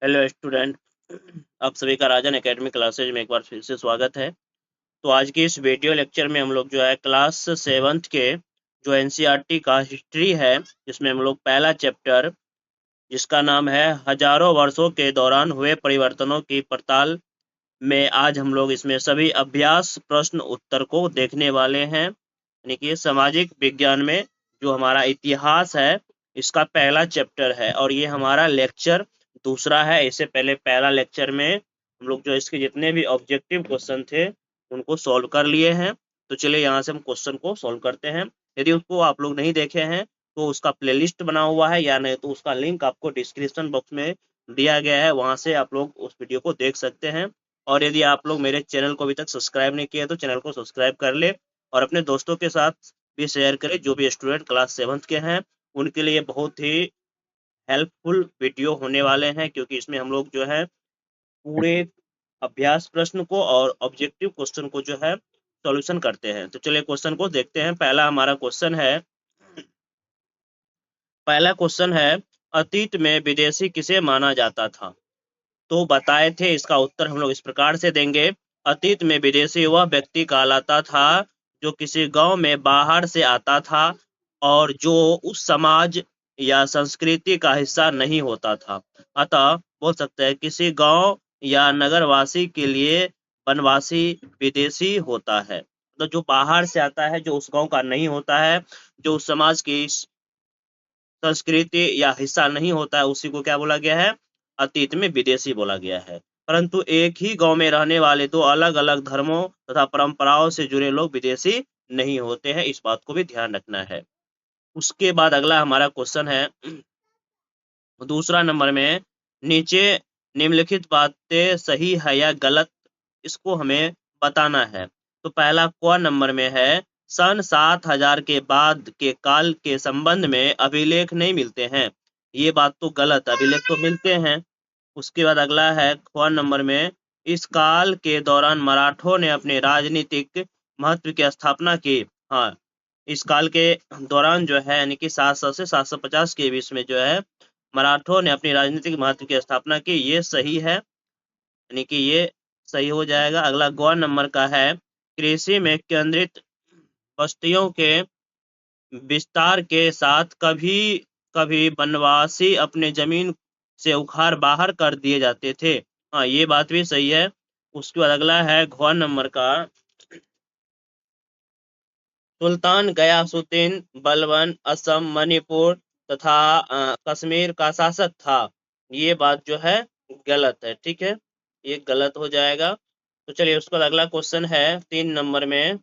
Hello student. आप सभी का राजन एकेडमी क्लासेज में एक बार फिर से स्वागत है। तो आज की इस वीडियो लेक्चर में हम लोग जो है क्लास 7th के जो एनसीईआरटी का हिस्ट्री है, जिसमें हम लोग पहला चैप्टर जिसका नाम है हजारों वर्षों के दौरान हुए परिवर्तनों की पड़ताल में, आज हम लोग इसमें सभी अभ्यास प्रश्न उत्तर को देखने वाले हैं। यानी कि सामाजिक विज्ञान में जो हमारा इतिहास है, इसका पहला चैप्टर है और ये हमारा लेक्चर दूसरा है। इससे पहले पहला लेक्चर में हम लोग जो इसके जितने भी ऑब्जेक्टिव क्वेश्चन थे उनको सॉल्व कर लिए हैं। तो चलिए यहाँ से हम क्वेश्चन को सॉल्व करते हैं। यदि उसको आप लोग नहीं देखे हैं तो उसका प्लेलिस्ट बना हुआ है, या नहीं तो उसका लिंक आपको डिस्क्रिप्शन बॉक्स में दिया गया है, वहां से आप लोग उस वीडियो को देख सकते हैं। और यदि आप लोग मेरे चैनल को अभी तक सब्सक्राइब नहीं किया तो चैनल को सब्सक्राइब कर ले और अपने दोस्तों के साथ भी शेयर करें। जो भी स्टूडेंट क्लास 7th के हैं उनके लिए बहुत ही हेल्पफुल वीडियो होने वाले हैं, क्योंकि इसमें हम लोग जो है पूरे अभ्यास प्रश्न को और ऑब्जेक्टिव क्वेश्चन को जो है सॉल्यूशन करते हैं। तो चलिए क्वेश्चन को देखते हैं। पहला क्वेश्चन है, अतीत में विदेशी किसे माना जाता था? तो बताए थे, इसका उत्तर हम लोग इस प्रकार से देंगे। अतीत में विदेशी वह व्यक्ति कहलाता था जो किसी गांव में बाहर से आता था और जो उस समाज या संस्कृति का हिस्सा नहीं होता था। अतः बोल सकते हैं किसी गांव या नगरवासी के लिए वनवासी विदेशी होता है। तो जो बाहर से आता है, जो उस गांव का नहीं होता है, जो उस समाज की संस्कृति या हिस्सा नहीं होता है, उसी को क्या बोला गया है? अतीत में विदेशी बोला गया है। परंतु एक ही गांव में रहने वाले दो अलग अलग धर्मों तथा परंपराओं से जुड़े लोग विदेशी नहीं होते हैं, इस बात को भी ध्यान रखना है। उसके बाद अगला हमारा क्वेश्चन है दूसरा नंबर में, नीचे निम्नलिखित बातें सही है या गलत, इसको हमें बताना है। तो पहला क नंबर में है, सन 7000 के बाद के काल के संबंध में अभिलेख नहीं मिलते हैं। ये बात तो गलत, अभिलेख तो मिलते हैं। उसके बाद अगला है ख नंबर में, इस काल के दौरान मराठों ने अपने राजनीतिक महत्व की स्थापना की। हाँ, इस काल के दौरान जो है, यानी कि 700 से 750 के बीच में जो है मराठों ने अपनी राजनीतिक महत्व की स्थापना की। ये सही है, यानी कि ये सही हो जाएगा। अगला ग नंबर का है, कृषि में केंद्रित बस्तियों के विस्तार के साथ कभी कभी वनवासी अपने जमीन से उखाड़ बाहर कर दिए जाते थे। हाँ, ये बात भी सही है। उसके बाद अगला है घ नंबर का, सुल्तान गयासुद्दीन बलबन असम, मणिपुर तथा कश्मीर का शासक था। ये बात जो है गलत है, ठीक है, ये गलत हो जाएगा। तो चलिए उसके बाद अगला क्वेश्चन है 3 नंबर में,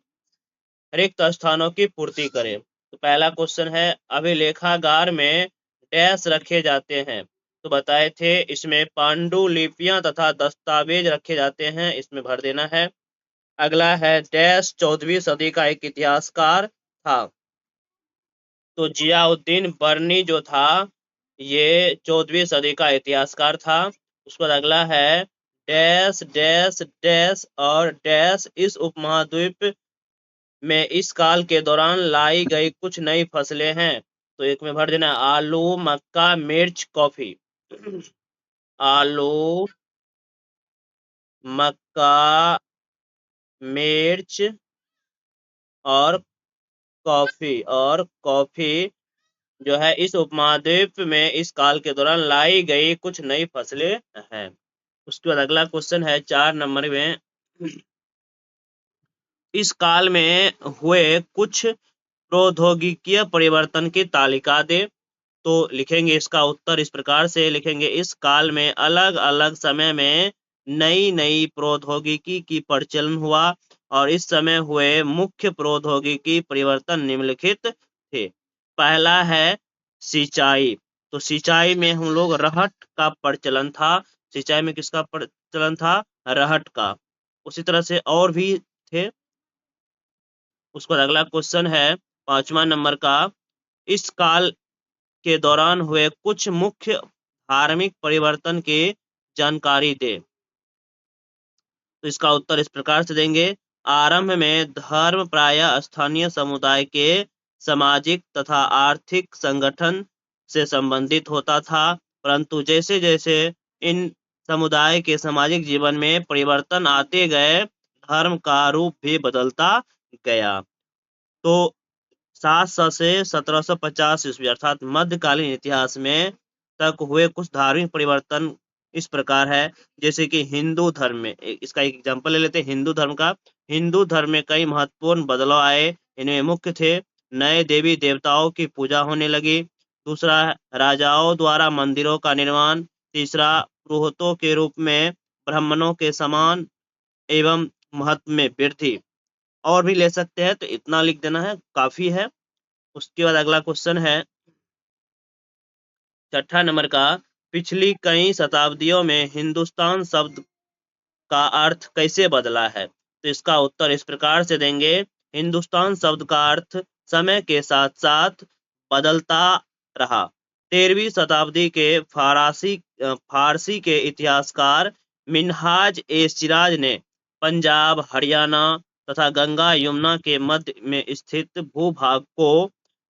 रिक्त स्थानों की पूर्ति करें। तो पहला क्वेश्चन है, अभिलेखागार में डैश रखे जाते हैं। तो बताए थे इसमें पांडुलिपियां तथा दस्तावेज रखे जाते हैं, इसमें भर देना है। अगला है, डैश 14वीं सदी का एक इतिहासकार था। तो जियाउद्दीन बर्नी जो था, ये 14वीं सदी का इतिहासकार था। उसके बाद अगला है, डैश डैश डैश और डैश इस उपमहाद्वीप में इस काल के दौरान लाई गई कुछ नई फसलें हैं। तो एक में भर देना, आलू, मक्का, मिर्च, कॉफी। आलू, मक्का, मिर्च और कॉफी जो है इस उपमहाद्वीप में इस काल के दौरान लाई गई कुछ नई फसलें हैं। उसके बाद अगला क्वेश्चन है 4 नंबर में, इस काल में हुए कुछ प्रौद्योगिकीय परिवर्तन की तालिका दे। तो लिखेंगे इसका उत्तर इस प्रकार से लिखेंगे, इस काल में अलग अलग समय में नई नई प्रौद्योगिकी की प्रचलन हुआ और इस समय हुए मुख्य प्रौद्योगिकी परिवर्तन निम्नलिखित थे। पहला है सिंचाई। तो सिंचाई में हम लोग रहट का प्रचलन था। सिंचाई में किसका प्रचलन था? रहट का। उसी तरह से और भी थे। उसके बाद अगला क्वेश्चन है 5वां नंबर का, इस काल के दौरान हुए कुछ मुख्य धार्मिक परिवर्तन की जानकारी दे। तो इसका उत्तर इस प्रकार से देंगे, आरंभ में धर्म प्रायः स्थानीय समुदाय के सामाजिक तथा आर्थिक संगठन से संबंधित होता था, परंतु जैसे जैसे इन समुदाय के सामाजिक जीवन में परिवर्तन आते गए, धर्म का रूप भी बदलता गया। तो 700 से 1750 ईस्वी अर्थात मध्यकालीन इतिहास में तक हुए कुछ धार्मिक परिवर्तन इस प्रकार है, जैसे कि हिंदू धर्म में, इसका एक एग्जांपल ले लेते हैं हिंदू धर्म का। हिंदू धर्म में कई महत्वपूर्ण बदलाव आए, इनमें मुख्य थे नए देवी देवताओं की पूजा होने लगी, दूसरा राजाओं द्वारा मंदिरों का निर्माण, तीसरा पुरोहितों के रूप में ब्राह्मणों के समान एवं महत्व में वृद्धि। और भी ले सकते हैं, तो इतना लिख देना है, काफी है। उसके बाद अगला क्वेश्चन है 6 नंबर का, पिछली कई शताब्दियों में हिंदुस्तान शब्द का अर्थ कैसे बदला है? तो इसका उत्तर इस प्रकार से देंगे, हिंदुस्तान शब्द का अर्थ समय के साथ साथ बदलता रहा। 13वीं शताब्दी के फारसी के इतिहासकार मिन्हाज ए सिराज ने पंजाब, हरियाणा तथा गंगा यमुना के मध्य में स्थित भूभाग को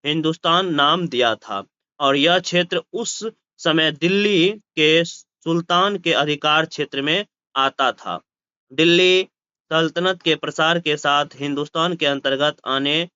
हिंदुस्तान नाम दिया था, और यह क्षेत्र उस समय दिल्ली के सुल्तान के अधिकार क्षेत्र में आता था। दिल्ली सल्तनत के प्रसार के साथ हिंदुस्तान के अंतर्गत आने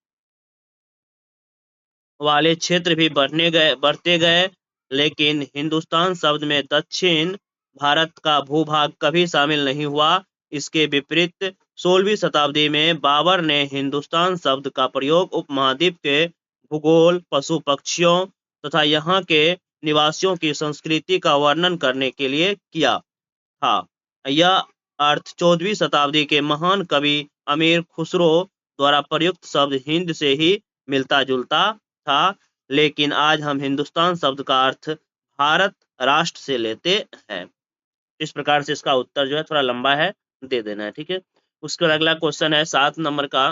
वाले क्षेत्र भी बढ़ते गए, लेकिन हिंदुस्तान शब्द में दक्षिण भारत का भूभाग कभी शामिल नहीं हुआ। इसके विपरीत 16वीं शताब्दी में बाबर ने हिंदुस्तान शब्द का प्रयोग उपमहाद्वीप के भूगोल, पशु पक्षियों तथा यहाँ के निवासियों की संस्कृति का वर्णन करने के लिए किया था। यह अर्थ 14वीं शताब्दी के महान कवि अमीर खुसरो द्वारा प्रयुक्त शब्द हिंद से ही मिलता जुलता था, लेकिन आज हम हिंदुस्तान शब्द का अर्थ भारत राष्ट्र से लेते हैं। इस प्रकार से इसका उत्तर जो है थोड़ा लंबा है, दे देना है, ठीक है। उसके बाद अगला क्वेश्चन है 7 नंबर का।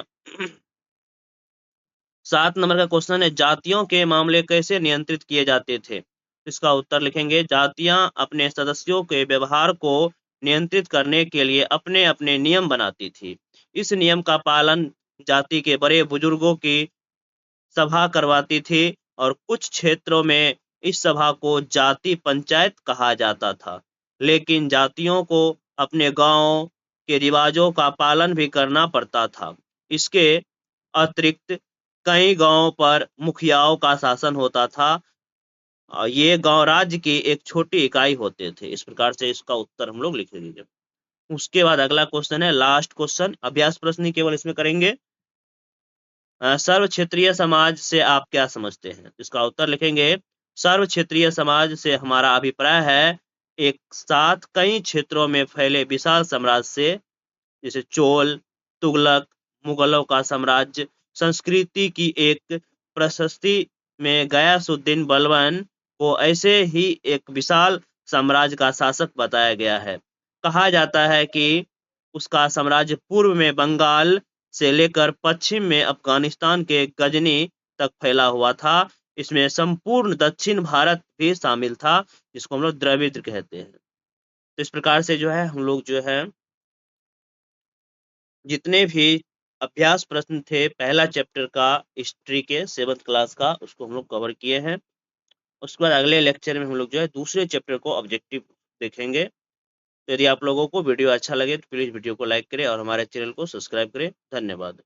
7 नंबर का क्वेश्चन है, जातियों के मामले कैसे नियंत्रित किए जाते थे? इसका उत्तर लिखेंगे, जातियां अपने सदस्यों के व्यवहार को नियंत्रित करने के लिए अपने अपने नियम बनाती थी। इस नियम का पालन जाति के बड़े बुजुर्गों की सभा करवाती थी, और कुछ क्षेत्रों में इस सभा को जाति पंचायत कहा जाता था। लेकिन जातियों को अपने गांव के रिवाजों का पालन भी करना पड़ता था। इसके अतिरिक्त कई गांवों पर मुखियाओं का शासन होता था, और ये गांव राज्य की एक छोटी इकाई होते थे। इस प्रकार से इसका उत्तर हम लोग लिख लीजिए। उसके बाद अगला क्वेश्चन है लास्ट क्वेश्चन, अभ्यास प्रश्न केवल इसमें करेंगे। सर्व क्षेत्रीय समाज से आप क्या समझते हैं? इसका उत्तर लिखेंगे, सर्व क्षेत्रीय समाज से हमारा अभिप्राय है एक साथ कई क्षेत्रों में फैले विशाल साम्राज्य से, जैसे चोल, तुगलक, मुगलों का साम्राज्य, संस्कृति की एक प्रशस्ति में गयासुद्दीन बलबन को ऐसे ही एक विशाल साम्राज्य का शासक बताया गया है। कहा जाता है कि उसका साम्राज्य पूर्व में बंगाल से लेकर पश्चिम में अफगानिस्तान के गजनी तक फैला हुआ था। इसमें संपूर्ण दक्षिण भारत भी शामिल था, जिसको हम लोग द्रविड़ कहते हैं। तो इस प्रकार से जो है हम लोग जो है जितने भी अभ्यास प्रश्न थे पहला चैप्टर का हिस्ट्री के 7th क्लास का, उसको हम लोग कवर किए हैं। उसके बाद अगले लेक्चर में हम लोग जो है दूसरे चैप्टर को ऑब्जेक्टिव देखेंगे। तो यदि आप लोगों को वीडियो अच्छा लगे तो प्लीज़ वीडियो को लाइक करें और हमारे चैनल को सब्सक्राइब करें। धन्यवाद।